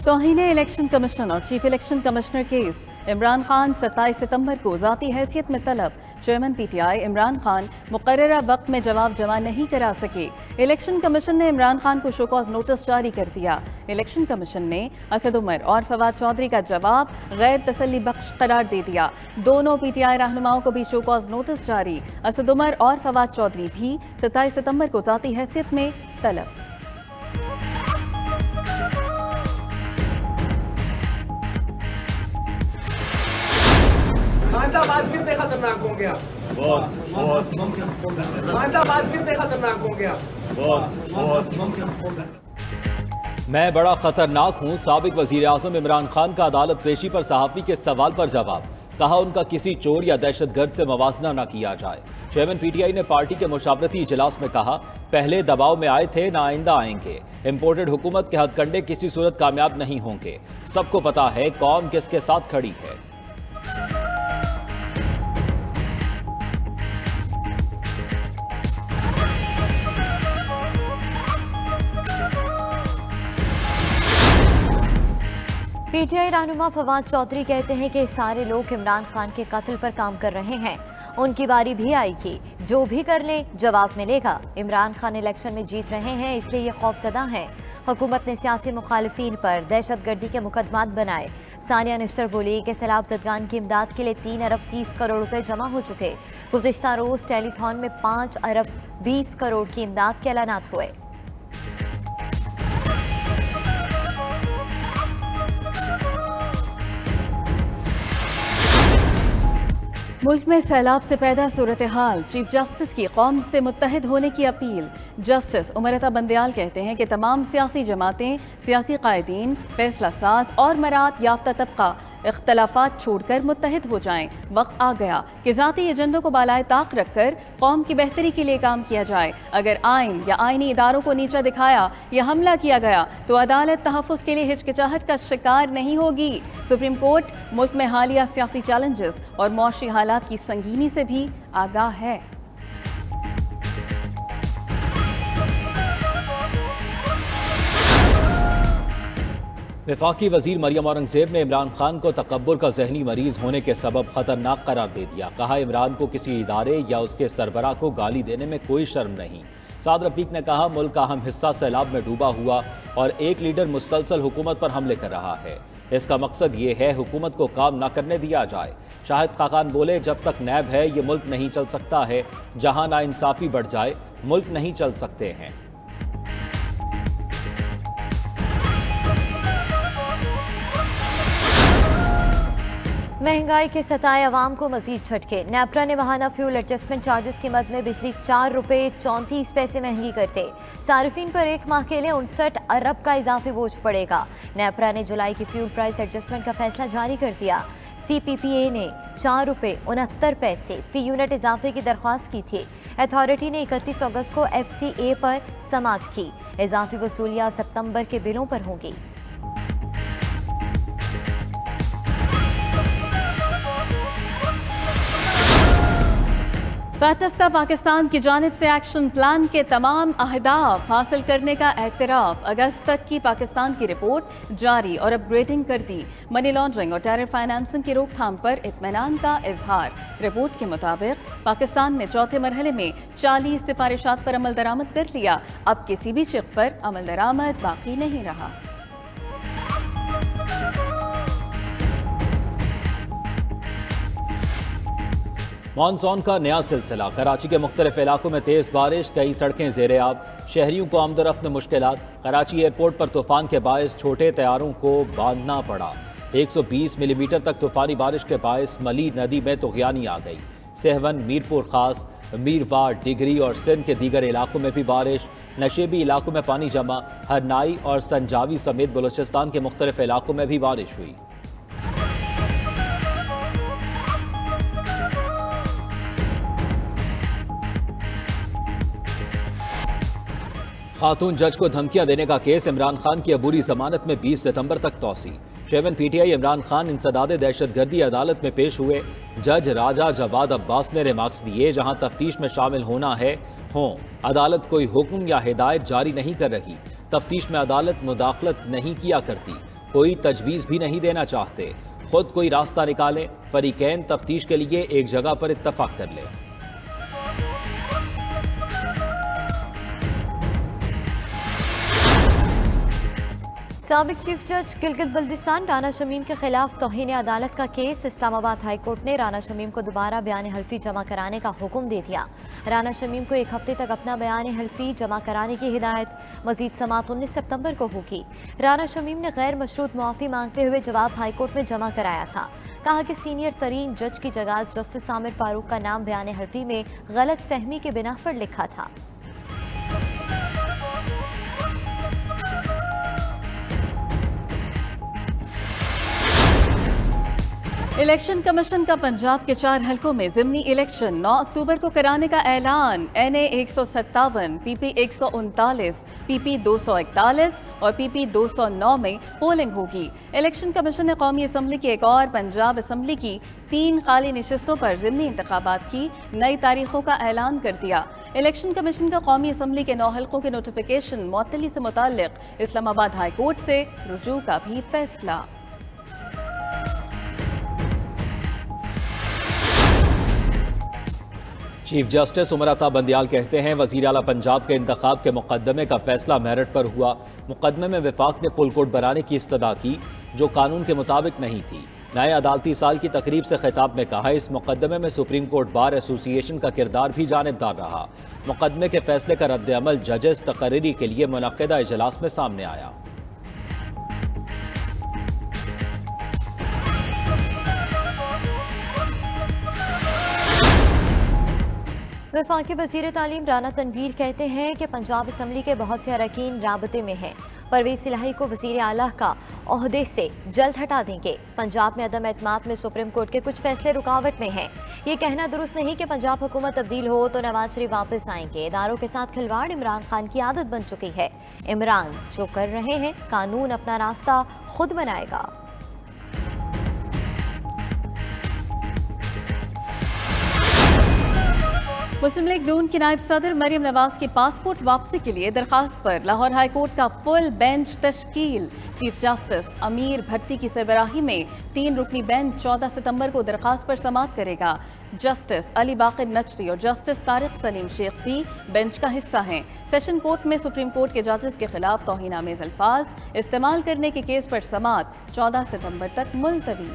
तौहीन election commission और chief election commissioner case. Imran Khan 27 सितंबर को ज़ाती हैसियत में तलब। चेयरमैन पीटीआई इमरान खान मुकर्ररा वक्त में जवाब जमा नहीं करा सके। इलेक्शन कमीशन ने इमरान खान को शो कॉज नोटिस जारी कर दिया। इलेक्शन कमीशन ने असद उमर और फवाद चौधरी का जवाब गैर तसल्ली बख्श करार दे दिया। दोनों पीटीआई रहनुमाओं को भी शो कॉज नोटिस जारी। असद उमर और फवाद चौधरी भी 27 सितंबर को ज़ाती हैसियत में तलब। खान साहब आज कितने खतरनाक होंगे आप? बहुत खान साहब आज कितने खतरनाक होंगे आप? बहुत मैं बड़ा खतरनाक हूं। साबिक वजीर आजम इमरान खान का अदालत पेशी पर सहाफी के सवाल पर जवाब। कहा उनका किसी चोर या दहशतगर्द से मवाजना न किया जाए। चेयरमैन पीटीआई ने पार्टी के मुशावरती इजलास में कहा, पहले दबाव में आए थे, ना आइंदा आएंगे। इंपोर्टेड हुकूमत के हथकंडे किसी सूरत कामयाब नहीं होंगे। सबको पता है कौम किसके साथ खड़ी है। पीटीआई रहनुमा फवाद चौधरी कहते हैं कि सारे लोग इमरान खान के कत्ल पर काम कर रहे हैं। उनकी बारी भी आएगी, जो भी कर ले जवाब मिलेगा। इमरान खान इलेक्शन में जीत रहे हैं, इसलिए ये खौफजदा हैं। हुकूमत ने सियासी मुखालिफिन पर दहशतगर्दी के मुकदमात बनाए। सानिया निश्तर बोली कि सैलाब ज़दगान की इमदाद के लिए 3 अरब 30 करोड़ रुपए जमा हो चुके। गुज़िश्ता रोज़ टेलीथॉन में 5 अरब 20 करोड़ की इमदाद के ऐलानात हुए। मुल्क में सैलाब से पैदा सूरत हाल। चीफ जस्टिस की कौम से मुत्तहिद होने की अपील। जस्टिस उमरता बंदयाल कहते हैं कि तमाम सियासी जमातें, सियासी कायदीन, फैसला साज और मरात याफ्ता तबका इख्तलाफात छोड़कर मुत्तहिद हो जाएं। वक्त आ गया कि ज़ाती एजेंडों को बालाए ताक रखकर कौम की बेहतरी के लिए काम किया जाए। अगर आइन या आइनी इदारों को नीचा दिखाया या हमला किया गया तो अदालत तहफ़्फ़ुज़ के लिए हिचकिचाहट का शिकार नहीं होगी। सुप्रीम कोर्ट मुल्क में हालिया सियासी चैलेंजेस और मौशी हालात की संगीनी से भी आगाह है। वफाकी वजीर मरियम औरंगजेब ने इमरान खान को तकब्बुर का जहनी मरीज होने के सबब खतरनाक करार दे दिया। कहा, इमरान को किसी इदारे या उसके सरबराह को गाली देने में कोई शर्म नहीं। साद रफीक ने कहा, मुल्क का अहम हिस्सा सैलाब में डूबा हुआ और एक लीडर मुसलसल हुकूमत पर हमले कर रहा है। इसका मकसद ये है हुकूमत को काम न करने दिया जाए। शाहिद खाकान बोले, जब तक नैब है ये मुल्क नहीं चल सकता है। जहां नाइंसाफी बढ़ जाए मुल्क नहीं चल सकते हैं। महंगाई के सताए अवाम को मजीद झटके। नेपरा ने माहाना फ्यूल एडजस्टमेंट चार्जेस की मद में बिजली 4 रुपये 34 पैसे महंगी करते। सार्फिन पर एक माह के लिए 59 अरब का इजाफी बोझ पड़ेगा। नेपरा ने जुलाई की फ्यूल प्राइस एडजस्टमेंट का फैसला जारी कर दिया। CPPA ने 4 रुपये 69 पैसे फी यूनिट इजाफे की दरख्वास्त की थी। अथॉरिटी ने 31 अगस्त को FCA पर समाअत की। इजाफी वसूलियाँ सितंबर के बिलों पर होंगी। फैटफ का पाकिस्तान की जानिब से एक्शन प्लान के तमाम अहदाफ हासिल करने का एतराफ़। अगस्त तक की पाकिस्तान की रिपोर्ट जारी और अपग्रेडिंग कर दी। मनी लॉन्ड्रिंग और टेरर फाइनेंसिंग की रोकथाम पर इत्मीनान का इजहार। रिपोर्ट के मुताबिक पाकिस्तान ने चौथे मरहले में 40 सिफारिशात पर अमल दरामद कर लिया। अब किसी भी शिक पर अमल दरामद बाकी नहीं रहा। मानसून का नया सिलसिला। कराची के मुख्तलिफ इलाकों में तेज़ बारिश, कई सड़कें ज़ेरे आब। शहरियों को आमदरफ्त में मुश्किलात। कराची एयरपोर्ट पर तूफान के बायस छोटे तैयारों को बांधना पड़ा। 120 मिलीमीटर तक तूफानी बारिश के बायस मली नदी में तुग़यानी आ गई। सहवन, मीरपुर खास, मीरवार, डिगरी और सिंध के दीगर इलाकों में भी बारिश। नशेबी इलाकों में पानी जमा। हरनाई और संजावी समेत बलूचिस्तान के मुख्तलिफ इलाकों में भी बारिश हुई। खातून जज को धमकियां देने का केस। इमरान खान की अबूरी जमानत में 20 सितंबर तक तौसी। चेयरमैन पीटीआई इमरान खान इंसदाद दहशतगर्दी अदालत में पेश हुए। जज राजा जवाद अब्बास ने रिमार्क्स दिए, जहां तफ्तीश में शामिल होना है हों। अदालत कोई हुक्म या हिदायत जारी नहीं कर रही। तफ्तीश में अदालत मुदाखलत नहीं किया करती। कोई तजवीज़ भी नहीं देना चाहते। खुद कोई रास्ता निकालें, फरीकैन तफ्तीश के लिए एक जगह पर इत्तफाक कर लें। साबिक चीफ जज गिलगित बल्दिस्तान राना शमीम के खिलाफ तौहीन अदालत का केस। इस्लामाबाद हाई कोर्ट ने राना शमीम को दोबारा बयान हल्फी जमा कराने का हुक्म दे दिया। राना शमीम को एक हफ्ते तक अपना बयान हल्फी जमा कराने की हिदायत। मजीद समाअत 19 सितंबर को होगी। राना शमीम ने गैर मशरूत मुआफ़ी मांगते हुए जवाब हाई कोर्ट में जमा कराया था। कहा कि सीनियर तरीन जज की जगह जस्टिस आमिर फारूक का नाम बयान हल्फी में गलत फहमी के बिना पर लिखा था। इलेक्शन कमीशन का पंजाब के 4 हलकों में ज़िमनी इलेक्शन 9 अक्टूबर को कराने का ऐलान। NA 157, PP 139, PP 241 और PP 209 में पोलिंग होगी। इलेक्शन कमीशन ने कौमी असम्बली की एक और पंजाब असम्बली की 3 खाली नशिस्तों पर ज़िमनी इंतखाबात की नई तारीखों का ऐलान कर दिया। इलेक्शन कमीशन का कौमी असम्बली के 9 हलकों के नोटिफिकेशन मुअत्तली से मुताल्लिक इस्लामाबाद हाई कोर्ट से रुजू का भी फैसला। चीफ जस्टिस उमर अता बंदियाल कहते हैं वज़ीर आला पंजाब के इंतखाब के मुकदमे का फैसला मेरिट पर हुआ। मुकदमे में वफाक ने फुल कोर्ट बनाने की इस्तदा की जो कानून के मुताबिक नहीं थी। नए अदालती साल की तकरीब से खिताब में कहा इस मुकदमे में सुप्रीम कोर्ट बार एसोसिएशन का किरदार भी जानिबदार रहा। मुकदमे के फैसले का रद्द अमल जजेस तकरीरी के लिए मुनक्किदा इजलास में सामने आया। वफाकी वज़ीर तालीम राना तनवीर कहते हैं कि पंजाब असम्बली के बहुत से अरकान राबते में हैं। परवेज़ इलाही को वज़ीर आला का ओहदे से जल्द हटा देंगे। पंजाब में अदम एतमाद में सुप्रीम कोर्ट के कुछ फैसले रुकावट में हैं। ये कहना दुरुस्त नहीं कि पंजाब हुकूमत तब्दील हो तो नवाज शरीफ वापस आएंगे। इदारों के साथ खिलवाड़ इमरान खान की आदत बन चुकी है। इमरान जो कर रहे हैं, कानून अपना रास्ता खुद बनाएगा। मुस्लिम लीग नून की नायब सदर मरियम नवाज की पासपोर्ट वापसी के लिए दरखास्त पर लाहौर हाई कोर्ट का फुल बेंच तश्कील। चीफ जस्टिस अमीर भट्टी की सरबराही में 3 रुकनी बेंच 14 सितंबर को दरखास्त पर समाअत करेगा। जस्टिस अली बाकिर नचवी और जस्टिस तारिक सलीम शेख भी बेंच का हिस्सा हैं। सेशन कोर्ट में सुप्रीम कोर्ट के जजेस के खिलाफ तौहीन आमेज अल्फाज इस्तेमाल करने के केस पर समाअत 14 सितंबर तक मुलतवी।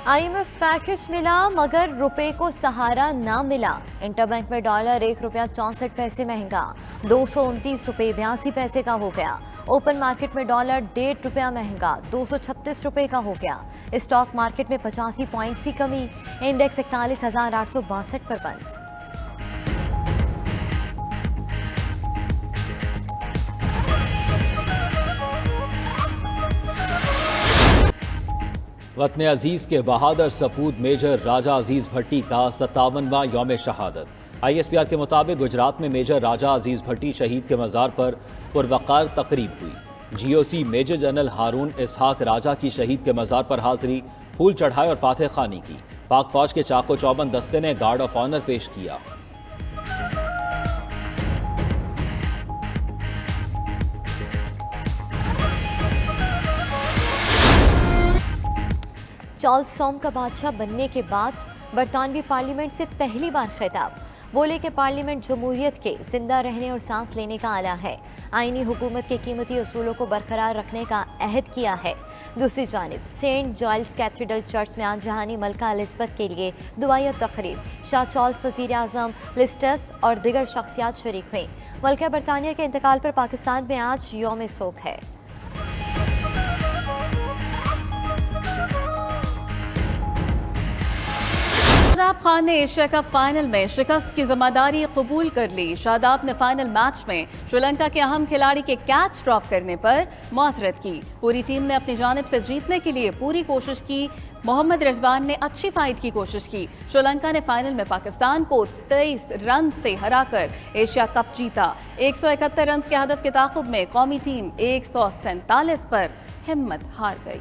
IMF पैकेज मिला मगर रुपए को सहारा ना मिला। इंटरबैंक में डॉलर 1 रुपया 64 पैसे महंगा 229 रुपये 82 पैसे का हो गया। ओपन मार्केट में डॉलर 1.5 रुपया महंगा 236 रुपये का हो गया। स्टॉक मार्केट में 85 पॉइंट्स की कमी, इंडेक्स 41,862 पर बंद। वतन अजीज़ के बहादुर सपूत मेजर राजा अजीज़ भट्टी का 57वां यौम शहादत। ISPR के मुताबिक गुजरात में मेजर राजा अजीज़ भट्टी शहीद के मज़ार पर पुरवकार तकरीब हुई। GOC मेजर जनरल हारून इसहाक राजा की शहीद के मज़ार पर हाजिरी, फूल चढ़ाए और फातह खानी की। पाक फौज के चाको चौबंद दस्ते ने गार्ड ऑफ ऑनर पेश किया। चार्ल्स सॉम का बादशाह बनने के बाद बरतानवी पार्लियामेंट से पहली बार खिताब। बोले कि पार्लियामेंट जमहूरियत के जिंदा रहने और सांस लेने का आला है। आईनी हुकूमत के कीमती असूलों को बरकरार रखने का अहद किया है। दूसरी जानिब सेंट जॉयल्स कैथेड्रल चर्च में आज जहानी मलका एलिज़ाबेथ के लिए दुआया तकरीब। शाह चार्ल्स वज़ीर आज़म लिस्टस और दिगर शख्सियात शरीक हुई। मलका बरतानिया के इंतकाल पर पाकिस्तान में आज यौम सोग है। शादाब खान ने एशिया कप फाइनल में शिकस्त की जिम्मेदारी कबूल कर ली। शादाब ने फाइनल मैच में श्रीलंका के अहम खिलाड़ी के कैच ड्रॉप करने पर मुआतरत की। पूरी टीम ने अपनी जानिब से जीतने के लिए पूरी कोशिश की। मोहम्मद रिजवान ने अच्छी फाइट की कोशिश की। श्रीलंका ने फाइनल में पाकिस्तान को 23 रन से हराकर एशिया कप जीता। 171 रन के हदफ के ताक़ुब में कौमी टीम 147 पर हिम्मत हार गई।